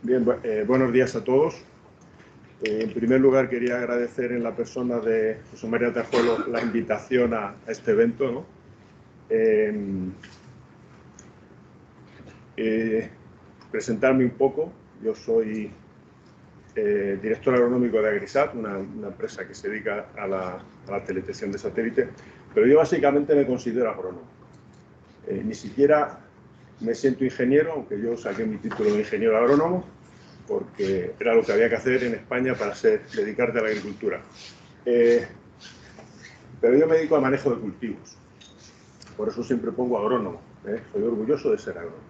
Bien, buenos días a todos. En primer lugar, quería agradecer en la persona de José María Tajuelo la invitación a este evento, ¿no? Presentarme un poco. Yo soy director agronómico de Agrisat, una empresa que se dedica a la teledetección de satélite, pero yo básicamente me considero agrónomo. Ni siquiera me siento ingeniero, aunque yo saqué mi título de ingeniero agrónomo, porque era lo que había que hacer en España para dedicarte a la agricultura. Pero yo me dedico al manejo de cultivos, por eso siempre pongo agrónomo, soy orgulloso de ser agrónomo.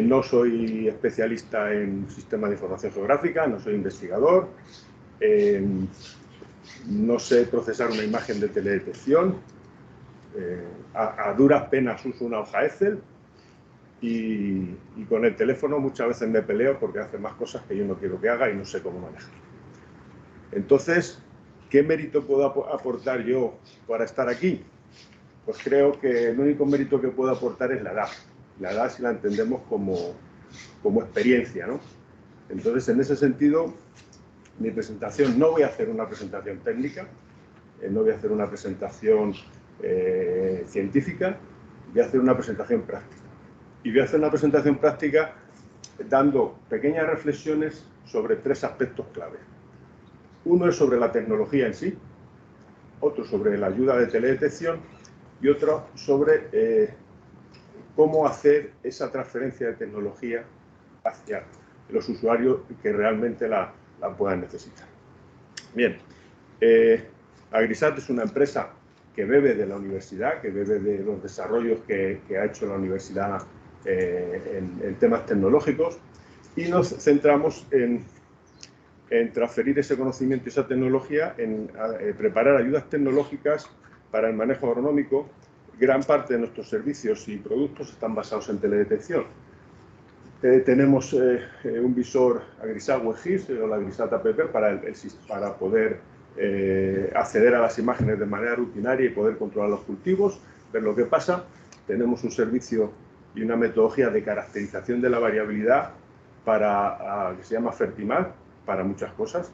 No soy especialista en sistemas de información geográfica, no soy investigador, no sé procesar una imagen de teledetección, a duras penas uso una hoja Excel, y con el teléfono muchas veces me peleo porque hace más cosas que yo no quiero que haga y no sé cómo manejar. Entonces, ¿qué mérito puedo aportar yo para estar aquí? Pues creo que el único mérito que puedo aportar es la edad. La edad si la entendemos como experiencia, ¿no? Entonces, en ese sentido, mi presentación, no voy a hacer una presentación técnica, no voy a hacer una presentación científica, voy a hacer una presentación práctica. Y voy a hacer una presentación práctica dando pequeñas reflexiones sobre tres aspectos clave. Uno es sobre la tecnología en sí, otro sobre la ayuda de teledetección y otro sobre cómo hacer esa transferencia de tecnología hacia los usuarios que realmente la puedan necesitar. Bien, Agrisat es una empresa que bebe de la universidad, que bebe de los desarrollos que ha hecho la universidad en temas tecnológicos, y nos centramos en transferir ese conocimiento y esa tecnología, en preparar ayudas tecnológicas para el manejo agronómico. Gran parte de nuestros servicios y productos están basados en teledetección. Tenemos un visor Agrisat WebGIS o la Agrisat App para poder acceder a las imágenes de manera rutinaria y poder controlar los cultivos, ver lo que pasa. Tenemos un servicio y una metodología de caracterización de la variabilidad que se llama Fertimag, para muchas cosas,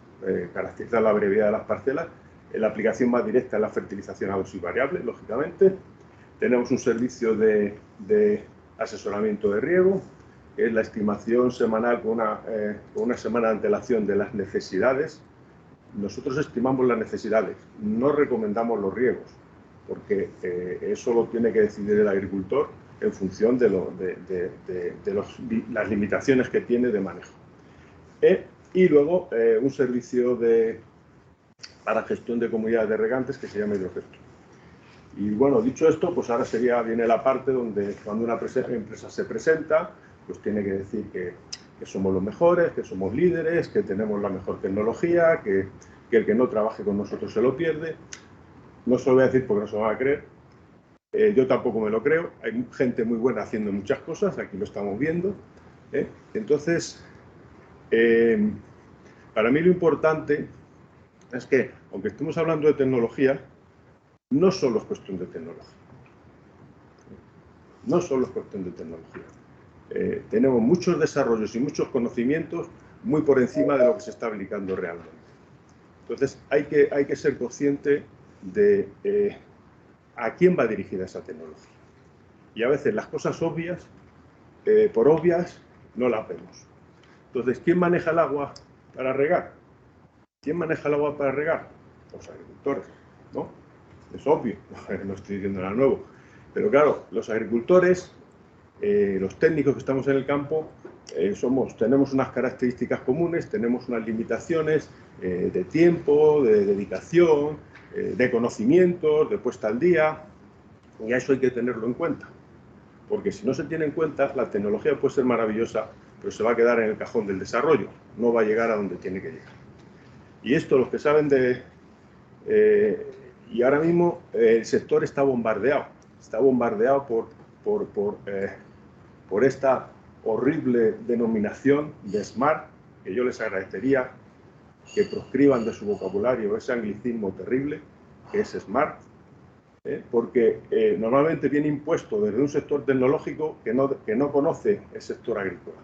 caracterizar la variabilidad de las parcelas. La aplicación más directa es la fertilización a dosis variable, lógicamente. Tenemos un servicio de asesoramiento de riego, que es la estimación semanal con una semana de antelación de las necesidades. Nosotros estimamos las necesidades, no recomendamos los riegos, porque eso lo tiene que decidir el agricultor en función de las limitaciones que tiene de manejo. Y luego un servicio para gestión de comunidades de regantes que se llama Hidrogestor. Y bueno, dicho esto, pues ahora viene la parte donde cuando una empresa se presenta, pues tiene que decir que somos los mejores, que somos líderes, que tenemos la mejor tecnología, que el que no trabaje con nosotros se lo pierde. No se lo voy a decir porque no se lo van a creer. Yo tampoco me lo creo. Hay gente muy buena haciendo muchas cosas, aquí lo estamos viendo. Entonces, para mí lo importante es que, aunque estemos hablando de tecnología, no solo es cuestión de tecnología. No solo es cuestión de tecnología. Tenemos muchos desarrollos y muchos conocimientos muy por encima de lo que se está aplicando realmente. Entonces, hay que ser consciente de a quién va dirigida esa tecnología. Y a veces las cosas obvias, por obvias, no las vemos. Entonces, ¿quién maneja el agua para regar? ¿Quién maneja el agua para regar? Los agricultores, ¿no? Es obvio, no estoy diciendo nada nuevo. Pero claro, los agricultores, los técnicos que estamos en el campo, tenemos unas características comunes, tenemos unas limitaciones de tiempo, de dedicación, de conocimientos, de puesta al día, y a eso hay que tenerlo en cuenta. Porque si no se tiene en cuenta, la tecnología puede ser maravillosa, pero se va a quedar en el cajón del desarrollo, no va a llegar a donde tiene que llegar. Y esto, los que saben y ahora mismo el sector está bombardeado por esta horrible denominación de Smart, que yo les agradecería que proscriban de su vocabulario ese anglicismo terrible que es Smart, porque normalmente viene impuesto desde un sector tecnológico que no conoce el sector agrícola.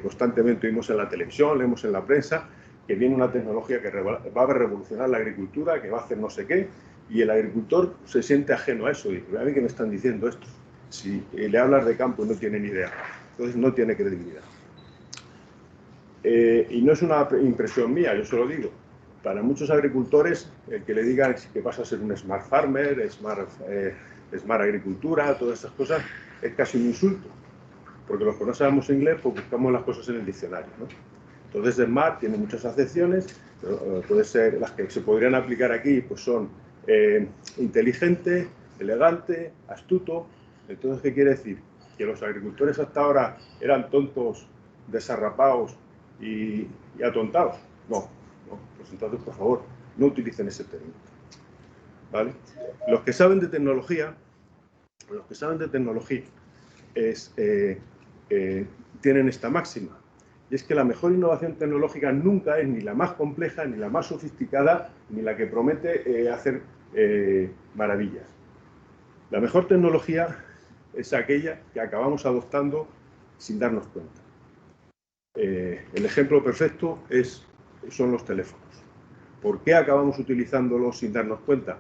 Constantemente oímos en la televisión, leemos en la prensa que viene una tecnología que va a revolucionar la agricultura, que va a hacer no sé qué, y el agricultor se siente ajeno a eso. Y dice, a mí que me están diciendo esto. Si le hablas de campo no tiene ni idea. Entonces no tiene credibilidad. Y no es una impresión mía, yo se lo digo. Para muchos agricultores, el que le digan que vas a ser un smart farmer, smart agricultura, todas estas cosas, es casi un insulto. Porque los que no sabemos inglés, pues buscamos las cosas en el diccionario, ¿no? Entonces, smart tiene muchas acepciones, puede ser, las que se podrían aplicar aquí, pues son inteligente, elegante, astuto. Entonces, ¿qué quiere decir? Que los agricultores hasta ahora eran tontos, desarrapados y atontados. No, pues entonces, por favor, no utilicen ese término, ¿vale? Los que saben de tecnología, tienen esta máxima, y es que la mejor innovación tecnológica nunca es ni la más compleja, ni la más sofisticada, ni la que promete hacer maravillas. La mejor tecnología es aquella que acabamos adoptando sin darnos cuenta. El ejemplo perfecto son los teléfonos. ¿Por qué acabamos utilizándolos sin darnos cuenta?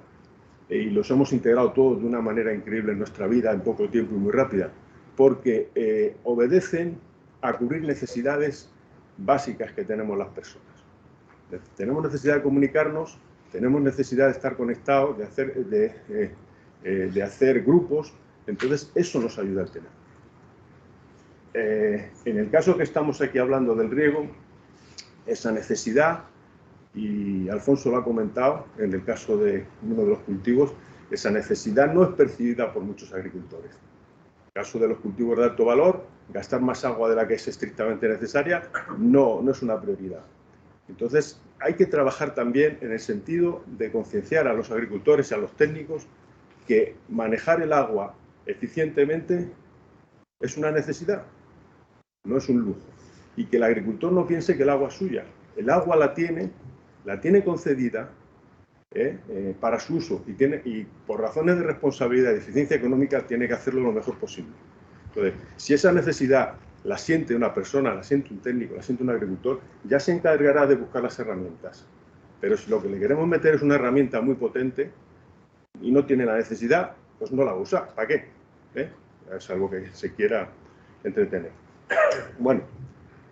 Y los hemos integrado todos de una manera increíble en nuestra vida, en poco tiempo y muy rápida, porque obedecen a cubrir necesidades básicas que tenemos las personas. Tenemos necesidad de comunicarnos, tenemos necesidad de estar conectados, de hacer grupos, entonces eso nos ayuda al tema. En el caso que estamos aquí hablando del riego, esa necesidad, y Alfonso lo ha comentado, en el caso de uno de los cultivos, esa necesidad no es percibida por muchos agricultores. En el caso de los cultivos de alto valor, gastar más agua de la que es estrictamente necesaria no es una prioridad. Entonces, hay que trabajar también en el sentido de concienciar a los agricultores y a los técnicos que manejar el agua eficientemente es una necesidad, no es un lujo. Y que el agricultor no piense que el agua es suya. El agua la tiene concedida para su uso y por razones de responsabilidad y de eficiencia económica tiene que hacerlo lo mejor posible. Entonces, si esa necesidad la siente una persona, la siente un técnico, la siente un agricultor, ya se encargará de buscar las herramientas. Pero si lo que le queremos meter es una herramienta muy potente y no tiene la necesidad, pues no la usa. ¿Para qué? Es algo que se quiera entretener. Bueno,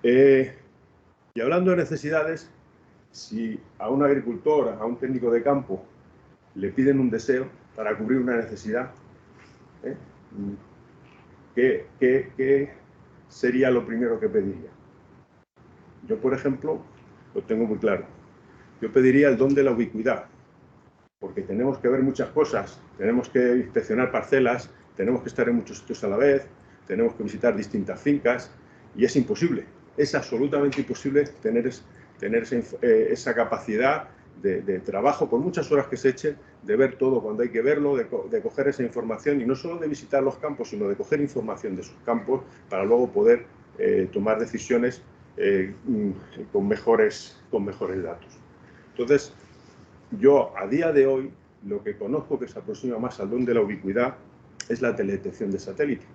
y hablando de necesidades, si a un agricultor, a un técnico de campo, le piden un deseo para cubrir una necesidad, ¿qué sería lo primero que pediría? Yo, por ejemplo, lo tengo muy claro. Yo pediría el don de la ubicuidad, porque tenemos que ver muchas cosas, tenemos que inspeccionar parcelas, tenemos que estar en muchos sitios a la vez, tenemos que visitar distintas fincas, y es imposible, es absolutamente imposible tener esa capacidad de trabajo, por muchas horas que se echen, de ver todo cuando hay que verlo, de coger esa información, y no solo de visitar los campos, sino de coger información de sus campos para luego poder tomar decisiones con mejores datos. Entonces, yo a día de hoy, lo que conozco que se aproxima más al don de la ubicuidad es la teledetección de satélite.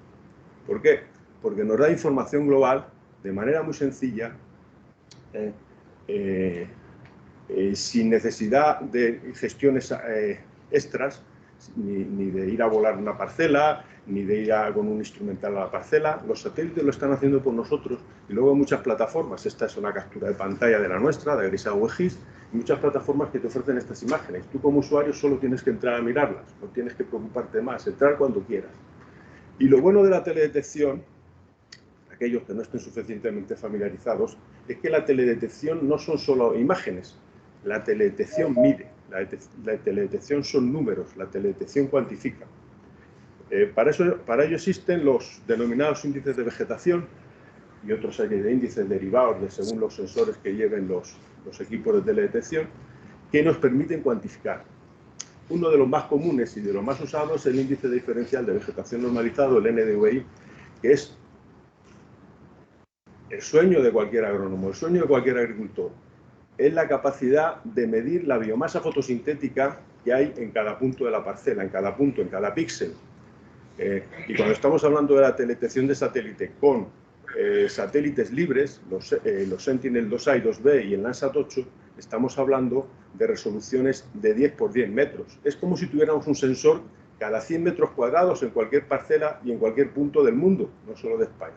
¿Por qué? Porque nos da información global de manera muy sencilla, sin necesidad de gestiones extras, ni de ir a volar una parcela, ni de ir con un instrumental a la parcela. Los satélites lo están haciendo por nosotros, y luego hay muchas plataformas. Esta es una captura de pantalla de la nuestra, de Agrisag GIS, y muchas plataformas que te ofrecen estas imágenes. Tú como usuario solo tienes que entrar a mirarlas, no tienes que preocuparte más, entrar cuando quieras. Y lo bueno de la teledetección, aquellos que no estén suficientemente familiarizados, es que la teledetección no son solo imágenes. La teledetección mide, la teledetección son números, la teledetección cuantifica. Para ello existen los denominados índices de vegetación y otra serie de índices derivados según los sensores que lleven los equipos de teledetección, que nos permiten cuantificar. Uno de los más comunes y de los más usados es el índice diferencial de vegetación normalizado, el NDVI, que es el sueño de cualquier agrónomo, el sueño de cualquier agricultor. Es la capacidad de medir la biomasa fotosintética que hay en cada punto de la parcela, en cada punto, en cada píxel. Y cuando estamos hablando de la teledetección de satélite con satélites libres, los Sentinel-2A y 2B y el Landsat 8, estamos hablando de resoluciones de 10 por 10 metros. Es como si tuviéramos un sensor cada 100 metros cuadrados en cualquier parcela y en cualquier punto del mundo, no solo de España,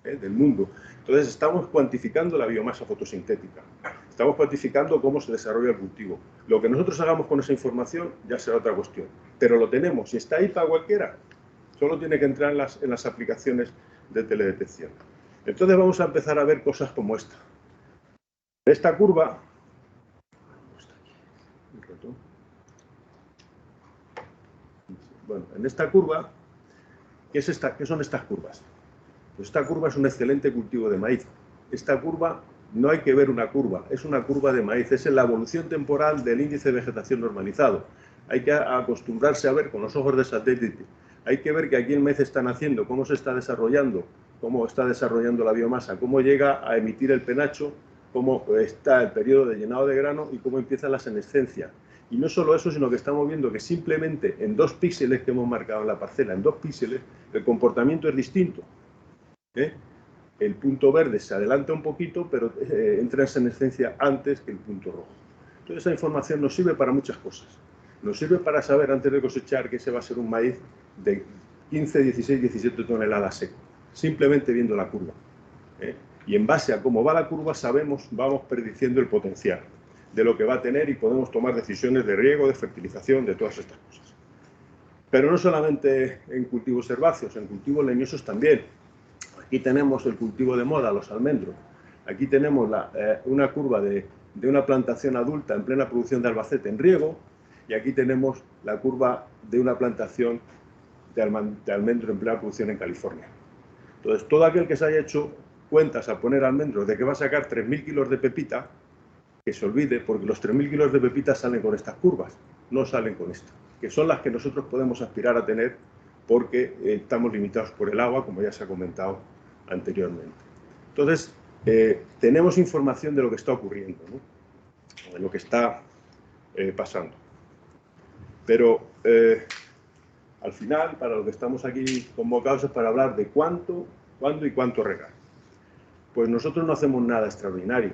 del mundo. Entonces estamos cuantificando la biomasa fotosintética, estamos cuantificando cómo se desarrolla el cultivo. Lo que nosotros hagamos con esa información ya será otra cuestión, pero lo tenemos y está ahí para cualquiera. Solo tiene que entrar en las aplicaciones de teledetección. Entonces vamos a empezar a ver cosas como esta. Esta curva... Bueno, en esta curva, ¿qué son estas curvas? Pues esta curva es un excelente cultivo de maíz. Esta curva no hay que ver una curva, es una curva de maíz, es la evolución temporal del índice de vegetación normalizado. Hay que acostumbrarse a ver con los ojos de satélite. Hay que ver que aquí el maíz está naciendo, cómo se está desarrollando, cómo está desarrollando la biomasa, cómo llega a emitir el penacho, cómo está el periodo de llenado de grano y cómo empieza la senescencia. Y no solo eso, sino que estamos viendo que simplemente en 2 píxeles que hemos marcado en la parcela, en 2 píxeles, el comportamiento es distinto. El punto verde se adelanta un poquito, pero entra en senescencia antes que el punto rojo. Entonces esa información nos sirve para muchas cosas. Nos sirve para saber antes de cosechar que ese va a ser un maíz de 15, 16, 17 toneladas seco, simplemente viendo la curva. Y en base a cómo va la curva vamos prediciendo el potencial de lo que va a tener y podemos tomar decisiones de riego, de fertilización, de todas estas cosas. Pero no solamente en cultivos herbáceos, en cultivos leñosos también. Aquí tenemos el cultivo de moda, los almendros. Aquí tenemos una curva de una plantación adulta en plena producción de Albacete en riego, y aquí tenemos la curva de una plantación de almendro en plena producción en California. Entonces, todo aquel que se haya hecho cuentas a poner almendros de que va a sacar 3.000 kilos de pepita, que se olvide, porque los 3.000 kilos de pepita salen con estas curvas, no salen con esta, que son las que nosotros podemos aspirar a tener porque estamos limitados por el agua, como ya se ha comentado anteriormente. Entonces, tenemos información de lo que está ocurriendo, ¿no? De lo que está pasando. Pero al final, para lo que estamos aquí convocados es para hablar de cuándo y cuánto regar. Pues nosotros no hacemos nada extraordinario,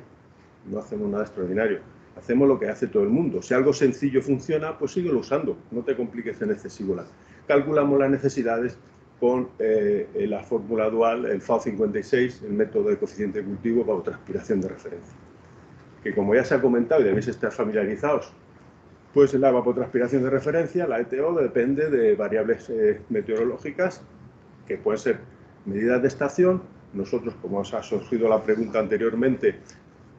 no hacemos nada extraordinario. Hacemos lo que hace todo el mundo. Si algo sencillo funciona, pues síguelo usando, no te compliques en excesivo. Calculamos las necesidades con la fórmula dual, el FAO56, el método de coeficiente de cultivo bajo transpiración de referencia. Que como ya se ha comentado y debéis estar familiarizados, pues la evapotranspiración de referencia, la ETO, depende de variables meteorológicas, que pueden ser medidas de estación. Nosotros, como os ha surgido la pregunta anteriormente,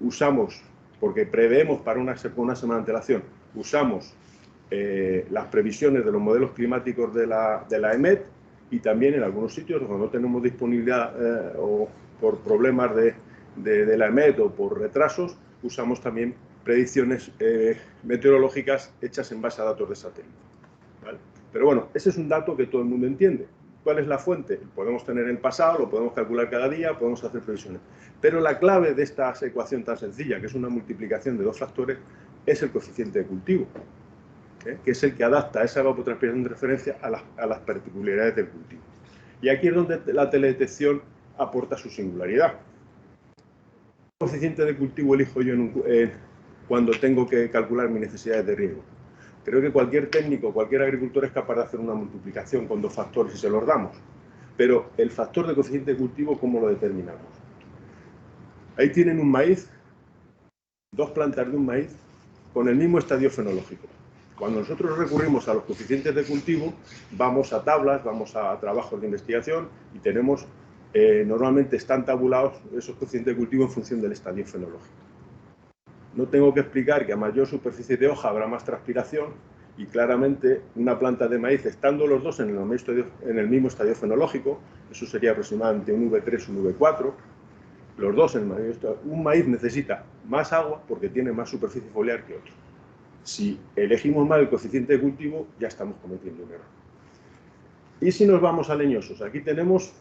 usamos, porque preveemos para una semana de antelación, usamos las previsiones de los modelos climáticos de la EMET, y también en algunos sitios donde no tenemos disponibilidad o por problemas de la EMET o por retrasos, usamos también predicciones meteorológicas hechas en base a datos de satélite, ¿vale? Pero bueno, ese es un dato que todo el mundo entiende. ¿Cuál es la fuente? Podemos tener el pasado, lo podemos calcular cada día, podemos hacer previsiones. Pero la clave de esta ecuación tan sencilla, que es una multiplicación de 2 factores, es el coeficiente de cultivo, que es el que adapta esa evapotranspiración de referencia a las particularidades del cultivo. Y aquí es donde la teledetección aporta su singularidad. ¿Qué coeficiente de cultivo elijo yo cuando tengo que calcular mis necesidades de riego? Creo que cualquier técnico, cualquier agricultor es capaz de hacer una multiplicación con 2 factores y se los damos. Pero el factor de coeficiente de cultivo, ¿cómo lo determinamos? Ahí tienen un maíz, 2 plantas de un maíz, con el mismo estadio fenológico. Cuando nosotros recurrimos a los coeficientes de cultivo, vamos a tablas, vamos a trabajos de investigación y tenemos, normalmente están tabulados esos coeficientes de cultivo en función del estadio fenológico. No tengo que explicar que a mayor superficie de hoja habrá más transpiración, y claramente una planta de maíz, estando los dos en el mismo estadio fenológico, eso sería aproximadamente un V3, un V4, los dos en el mismo estadio, un maíz necesita más agua porque tiene más superficie foliar que otro. Si elegimos mal el coeficiente de cultivo, ya estamos cometiendo un error. Y si nos vamos a leñosos, aquí tenemos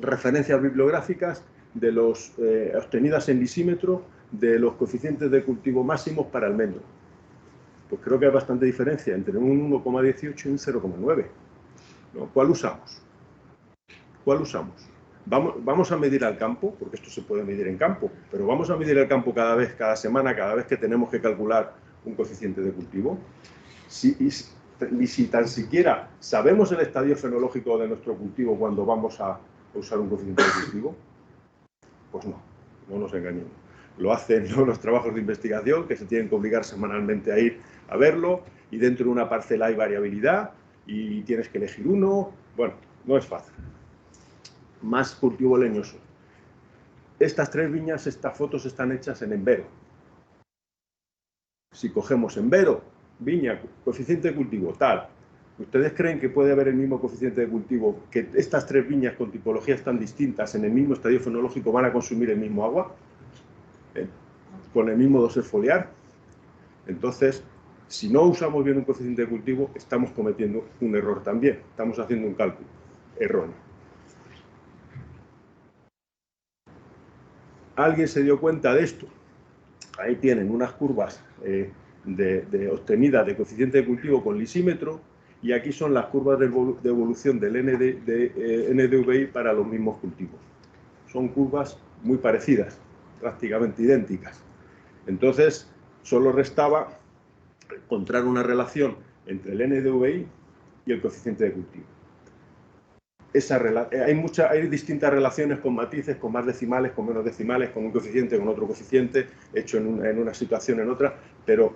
referencias bibliográficas de los obtenidas en lisímetro de los coeficientes de cultivo máximos para almendro. Pues creo que hay bastante diferencia entre un 1,18 y un 0,9. ¿No? ¿Cuál usamos? ¿Cuál usamos? Vamos a medir al campo, porque esto se puede medir en campo, pero vamos a medir al campo cada semana, cada vez que tenemos que calcular un coeficiente de cultivo. Y si tan siquiera sabemos el estadio fenológico de nuestro cultivo cuando vamos a usar un coeficiente de cultivo, pues no nos engañemos. Lo hacen los trabajos de investigación, que se tienen que obligar semanalmente a ir a verlo, y dentro de una parcela hay variabilidad, y tienes que elegir uno. Bueno, no es fácil. Más cultivo leñoso. Estas 3 viñas, estas fotos están hechas en Envero. Si cogemos Envero, viña, coeficiente de cultivo, tal, ¿ustedes creen que puede haber el mismo coeficiente de cultivo, que estas 3 viñas con tipologías tan distintas en el mismo estadio fenológico van a consumir el mismo agua? Con el mismo dosel foliar? Entonces, si no usamos bien un coeficiente de cultivo, estamos cometiendo un error también. Estamos haciendo un cálculo erróneo. ¿Alguien se dio cuenta de esto? Ahí tienen unas curvas obtenidas de coeficiente de cultivo con lisímetro, y aquí son las curvas de evolución del NDVI para los mismos cultivos. Son curvas muy parecidas, prácticamente idénticas. Entonces, solo restaba encontrar una relación entre el NDVI y el coeficiente de cultivo. Hay distintas relaciones con matices, con más decimales, con menos decimales, con un coeficiente, con otro coeficiente, hecho en una situación, en otra, pero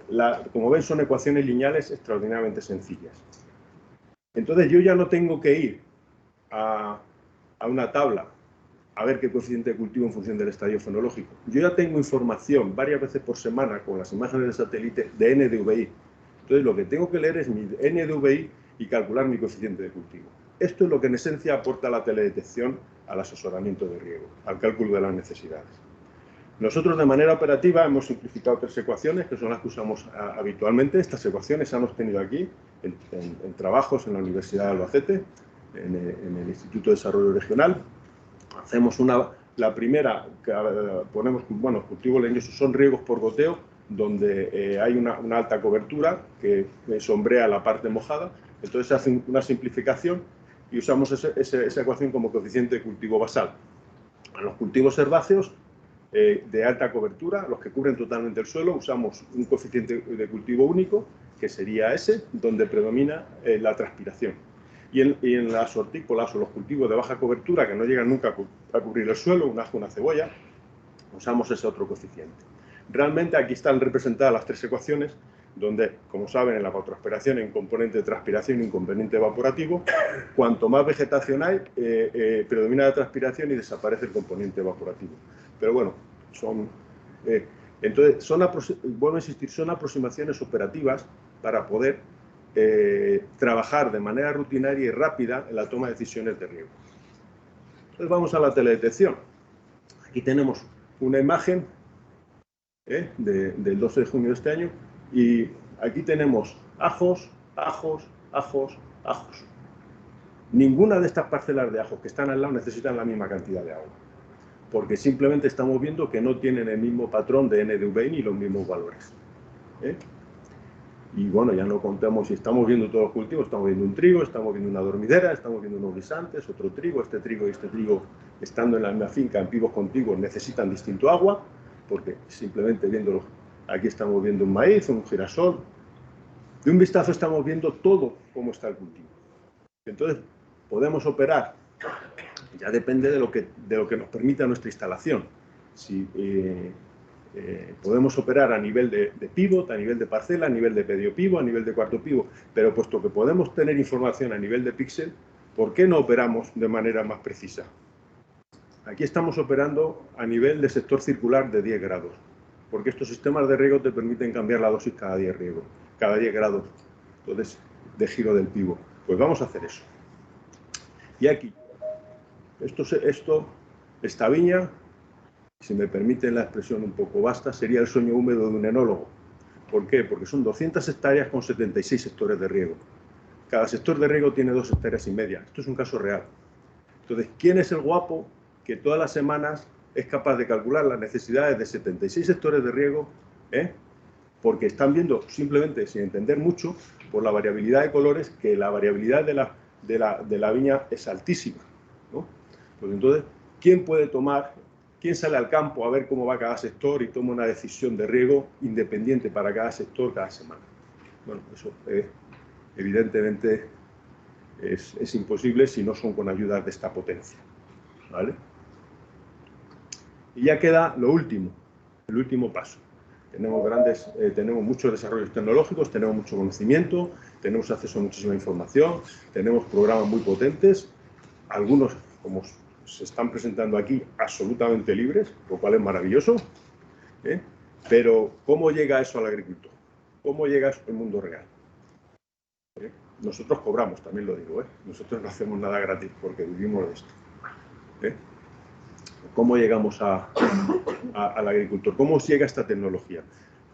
como ven son ecuaciones lineales extraordinariamente sencillas. Entonces yo ya no tengo que ir a una tabla a ver qué coeficiente de cultivo en función del estadio fenológico. Yo ya tengo información varias veces por semana con las imágenes de satélite de NDVI. Entonces lo que tengo que leer es mi NDVI y calcular mi coeficiente de cultivo. Esto es lo que en esencia aporta la teledetección al asesoramiento de riego, al cálculo de las necesidades. Nosotros de manera operativa hemos simplificado 3 ecuaciones, que son las que usamos habitualmente. Estas ecuaciones se han obtenido aquí, en trabajos en la Universidad de Albacete, en el Instituto de Desarrollo Regional. Hacemos la primera, que ponemos, bueno, cultivos leñosos son riegos por goteo, donde hay una alta cobertura que sombrea la parte mojada. Entonces se hace una simplificación y usamos esa ecuación como coeficiente de cultivo basal. En los cultivos herbáceos de alta cobertura, los que cubren totalmente el suelo, usamos un coeficiente de cultivo único, que sería ese, donde predomina la transpiración. Y en las hortícolas o los cultivos de baja cobertura, que no llegan nunca a cubrir el suelo, un ajo, una cebolla, usamos ese otro coeficiente. Realmente aquí están representadas las 3 ecuaciones, donde, como saben, en la evapotranspiración hay un componente de transpiración y un componente evaporativo. Cuanto más vegetación hay, predomina la transpiración y desaparece el componente evaporativo. Pero bueno, entonces, vuelvo a insistir, son aproximaciones operativas para poder trabajar de manera rutinaria y rápida en la toma de decisiones de riego. Entonces vamos a la teledetección. Aquí tenemos una imagen del 12 de junio de este año, y aquí tenemos ajos, ajos, ajos, ajos. Ninguna de estas parcelas de ajos que están al lado necesitan la misma cantidad de agua, porque simplemente estamos viendo que no tienen el mismo patrón de NDVI ni los mismos valores. Y bueno, ya no contamos si estamos viendo todos los cultivos, estamos viendo un trigo, estamos viendo una dormidera, estamos viendo unos guisantes, otro trigo, este trigo y este trigo, estando en la misma finca, en pivos contiguos, necesitan distinto agua, porque simplemente viéndolo, aquí estamos viendo un maíz, un girasol. De un vistazo estamos viendo todo cómo está el cultivo. Entonces, podemos operar, ya depende de lo que nos permita nuestra instalación. Si podemos operar a nivel de pivot, a nivel de parcela, a nivel de medio pivot, a nivel de cuarto pivot, pero puesto que podemos tener información a nivel de píxel, ¿por qué no operamos de manera más precisa? Aquí estamos operando a nivel de sector circular de 10 grados, porque estos sistemas de riego te permiten cambiar la dosis cada 10 grados, entonces, de giro del pivot. Pues vamos a hacer eso. Y aquí, esta viña, si me permiten la expresión un poco vasta, sería el sueño húmedo de un enólogo. ¿Por qué? Porque son 200 hectáreas con 76 sectores de riego. Cada sector de riego tiene 2,5 hectáreas. Esto es un caso real. Entonces, ¿quién es el guapo que todas las semanas es capaz de calcular las necesidades de 76 sectores de riego? Porque están viendo, simplemente sin entender mucho, por la variabilidad de colores, que la variabilidad de la viña es altísima, ¿no? Pues entonces, ¿quién puede tomar, quién sale al campo a ver cómo va cada sector y toma una decisión de riego independiente para cada sector cada semana? Bueno, eso evidentemente es imposible si no son con ayuda de esta potencia, ¿vale? Y ya queda lo último, el último paso. Tenemos muchos desarrollos tecnológicos, tenemos mucho conocimiento, tenemos acceso a muchísima información, tenemos programas muy potentes, algunos, como se están presentando aquí, absolutamente libres, lo cual es maravilloso, ¿eh? Pero ¿cómo llega eso al agricultor? ¿Cómo llega eso al mundo real? Nosotros cobramos, también lo digo, ¿eh? Nosotros no hacemos nada gratis porque vivimos de esto, ¿eh? ¿Cómo llegamos al agricultor? ¿Cómo llega esta tecnología?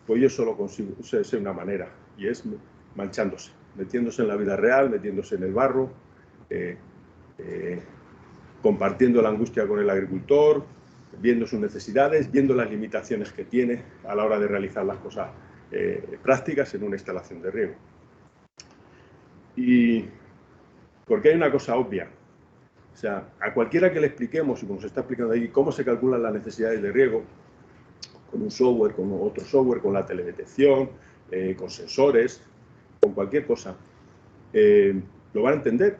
Pues yo solo sé una manera, y es manchándose, metiéndose en la vida real, metiéndose en el barro, compartiendo la angustia con el agricultor, viendo sus necesidades, viendo las limitaciones que tiene a la hora de realizar las cosas prácticas en una instalación de riego. Y porque hay una cosa obvia, o sea, a cualquiera que le expliquemos, y como se está explicando ahí, cómo se calculan las necesidades de riego, con un software, con otro software, con la teledetección, con sensores, con cualquier cosa, lo van a entender.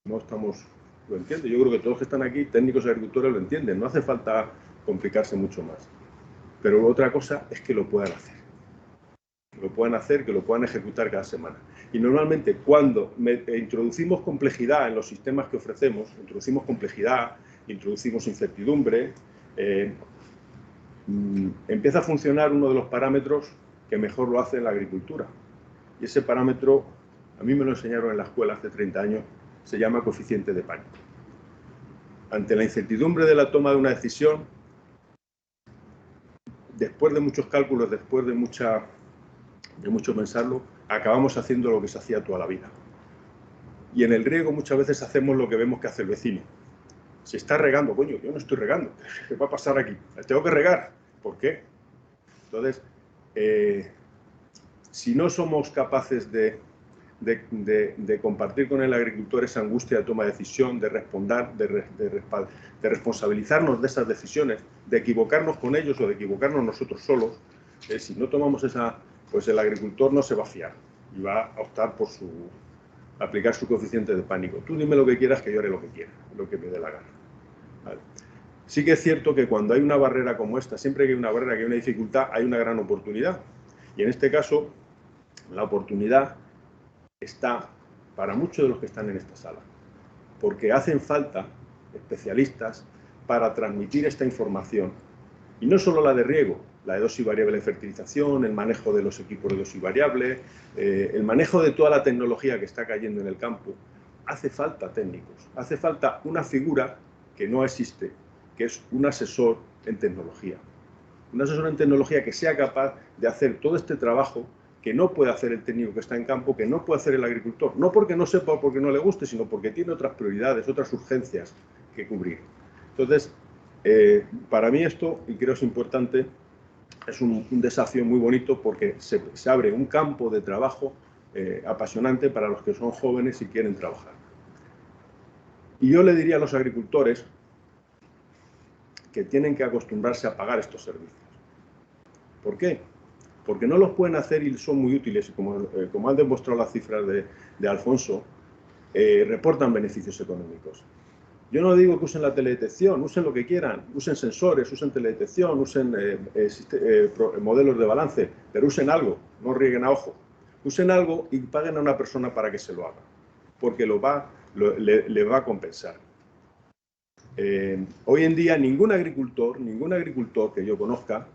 No estamos, lo entienden. Yo creo que todos los que están aquí, técnicos agricultores, lo entienden. No hace falta complicarse mucho más. Pero otra cosa es que lo puedan hacer. Lo puedan hacer, que lo puedan ejecutar cada semana. Y normalmente cuando introducimos complejidad en los sistemas que ofrecemos, introducimos complejidad, introducimos incertidumbre, empieza a funcionar uno de los parámetros que mejor lo hace en la agricultura. Y ese parámetro, a mí me lo enseñaron en la escuela hace 30 años, se llama coeficiente de pánico. Ante la incertidumbre de la toma de una decisión, después de muchos cálculos, después de mucho pensarlo, acabamos haciendo lo que se hacía toda la vida. Y en el riego muchas veces hacemos lo que vemos que hace el vecino. Si está regando, coño, yo no estoy regando. ¿Qué va a pasar aquí? ¿Tengo que regar? ¿Por qué? Entonces, si no somos capaces de compartir con el agricultor esa angustia de toma de decisión, de responder, de responsabilizarnos de esas decisiones, de equivocarnos con ellos o de equivocarnos nosotros solos, si no tomamos esa, pues el agricultor no se va a fiar y va a optar por aplicar su coeficiente de pánico. Tú dime lo que quieras, que yo haré lo que quiera, lo que me dé la gana. ¿Vale? Sí que es cierto que cuando hay una barrera como esta, siempre que hay una barrera, que hay una dificultad, hay una gran oportunidad. Y en este caso, la oportunidad está para muchos de los que están en esta sala, porque hacen falta especialistas para transmitir esta información, y no solo la de riego, la de dosis variable de fertilización, el manejo de los equipos de dosis variable, el manejo de toda la tecnología que está cayendo en el campo. Hace falta técnicos, hace falta una figura que no existe, que es un asesor en tecnología. Un asesor en tecnología que sea capaz de hacer todo este trabajo que no puede hacer el técnico que está en campo, que no puede hacer el agricultor, no porque no sepa o porque no le guste, sino porque tiene otras prioridades, otras urgencias que cubrir. Entonces, para mí esto, y creo es importante, es un desafío muy bonito porque se abre un campo de trabajo apasionante para los que son jóvenes y quieren trabajar. Y yo le diría a los agricultores que tienen que acostumbrarse a pagar estos servicios. ¿Por qué? Porque no los pueden hacer y son muy útiles, y como han demostrado las cifras de Alfonso, reportan beneficios económicos. Yo no digo que usen la teledetección, usen lo que quieran, usen sensores, usen teledetección, usen modelos de balance, pero usen algo, no rieguen a ojo. Usen algo y paguen a una persona para que se lo haga, porque le va a compensar. Hoy en día ningún agricultor que yo conozca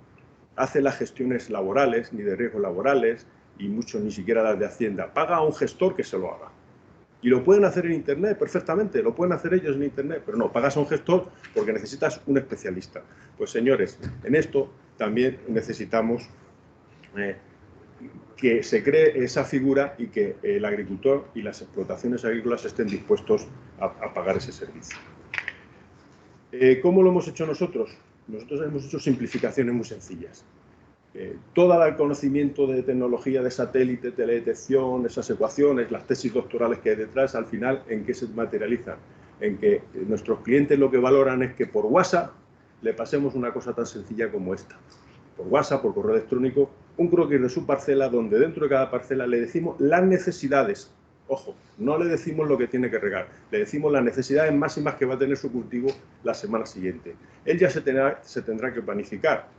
hace las gestiones laborales, ni de riesgos laborales, y muchos ni siquiera las de Hacienda. Paga a un gestor que se lo haga. Y lo pueden hacer en Internet perfectamente, lo pueden hacer ellos en Internet, pero no, pagas a un gestor porque necesitas un especialista. Pues señores, en esto también necesitamos que se cree esa figura y que el agricultor y las explotaciones agrícolas estén dispuestos a pagar ese servicio. ¿Cómo lo hemos hecho nosotros? Nosotros hemos hecho simplificaciones muy sencillas. Todo el conocimiento de tecnología de satélite, teledetección, esas ecuaciones, las tesis doctorales que hay detrás, al final, ¿en qué se materializan? en que nuestros clientes lo que valoran es que por WhatsApp le pasemos una cosa tan sencilla como esta. Por WhatsApp, por correo electrónico, un croquis de su parcela, donde dentro de cada parcela le decimos las necesidades. Ojo, no le decimos lo que tiene que regar, le decimos las necesidades máximas que va a tener su cultivo la semana siguiente. Él ya se tendrá que planificar.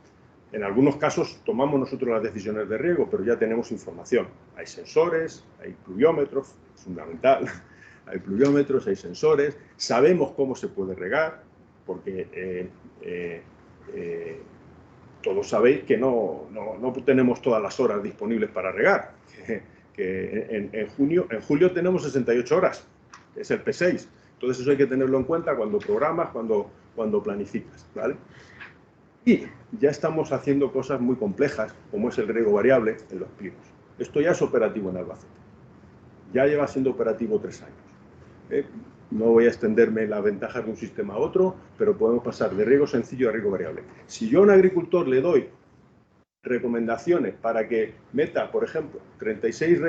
En algunos casos tomamos nosotros las decisiones de riego, pero ya tenemos información. Hay sensores, hay pluviómetros, es fundamental. Hay pluviómetros, hay sensores, sabemos cómo se puede regar, porque todos sabéis que no tenemos todas las horas disponibles para regar. Que en julio tenemos 68 horas, es el P6. Entonces eso hay que tenerlo en cuenta cuando programas, cuando planificas, ¿vale? Y ya estamos haciendo cosas muy complejas, como es el riego variable en los pinos. Esto ya es operativo en Albacete. Ya lleva siendo operativo 3 años. No voy a extenderme las ventajas de un sistema a otro, pero podemos pasar de riego sencillo a riego variable. Si yo a un agricultor le doy recomendaciones para que meta, por ejemplo, 36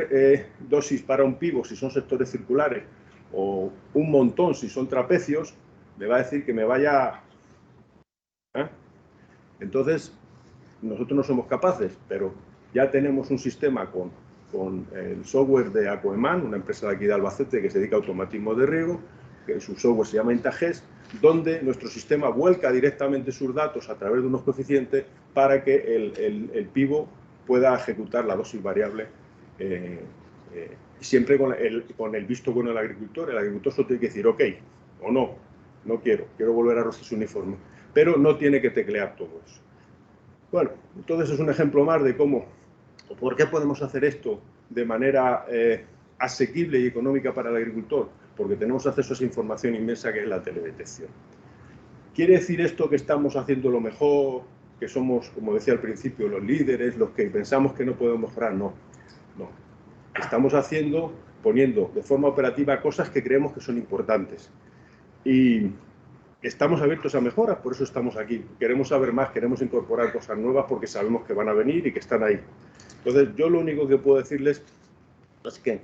dosis para un pivo si son sectores circulares o un montón si son trapecios, me va a decir que me vaya... Entonces, nosotros no somos capaces, pero ya tenemos un sistema con el software de Acoeman, una empresa de aquí de Albacete que se dedica a automatismo de riego, que su software se llama Intages, donde nuestro sistema vuelca directamente sus datos a través de unos coeficientes para que el pivo pueda ejecutar la dosis variable siempre con el visto bueno del agricultor. El agricultor solo tiene que decir ok o no quiero volver a roces uniforme, pero no tiene que teclear todo eso. Bueno, entonces es un ejemplo más de cómo o por qué podemos hacer esto de manera asequible y económica para el agricultor, porque tenemos acceso a esa información inmensa que es la teledetección. ¿Quiere decir esto que estamos haciendo lo mejor, que somos, como decía al principio, los líderes, los que pensamos que no podemos mejorar? No. Estamos poniendo de forma operativa cosas que creemos que son importantes. Y estamos abiertos a mejoras, por eso estamos aquí. Queremos saber más, queremos incorporar cosas nuevas porque sabemos que van a venir y que están ahí. Entonces, yo lo único que puedo decirles es que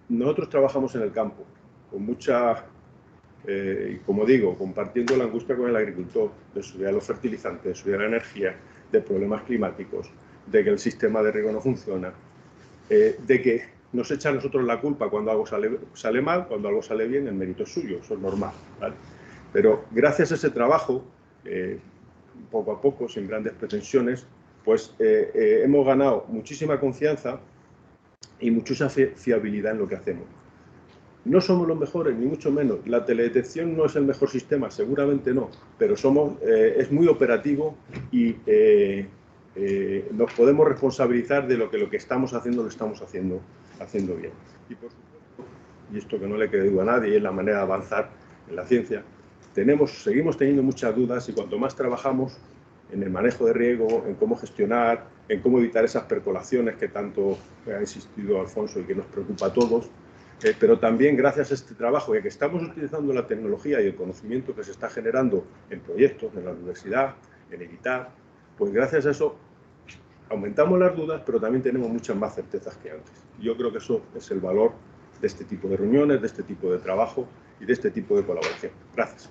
nosotros trabajamos en el campo, con mucha, como digo, compartiendo la angustia con el agricultor, de subir a los fertilizantes, de subir a la energía, de problemas climáticos, de que el sistema de riego no funciona, de que nos echa a nosotros la culpa cuando algo sale mal, cuando algo sale bien, el mérito es suyo, eso es normal, ¿vale? Pero gracias a ese trabajo, poco a poco, sin grandes pretensiones, pues hemos ganado muchísima confianza y mucha fiabilidad en lo que hacemos. No somos los mejores, ni mucho menos. La teledetección no es el mejor sistema, seguramente no, pero es muy operativo y nos podemos responsabilizar de lo que estamos haciendo, lo estamos haciendo bien. Y por supuesto, y esto que no le quede duda a nadie, es la manera de avanzar en la ciencia. Seguimos teniendo muchas dudas y cuanto más trabajamos en el manejo de riego, en cómo gestionar, en cómo evitar esas percolaciones que tanto ha insistido Alfonso y que nos preocupa a todos, pero también gracias a este trabajo y a que estamos utilizando la tecnología y el conocimiento que se está generando en proyectos, en la universidad, en evitar, pues gracias a eso aumentamos las dudas, pero también tenemos muchas más certezas que antes. Yo creo que eso es el valor de este tipo de reuniones, de este tipo de trabajo y de este tipo de colaboración. Gracias.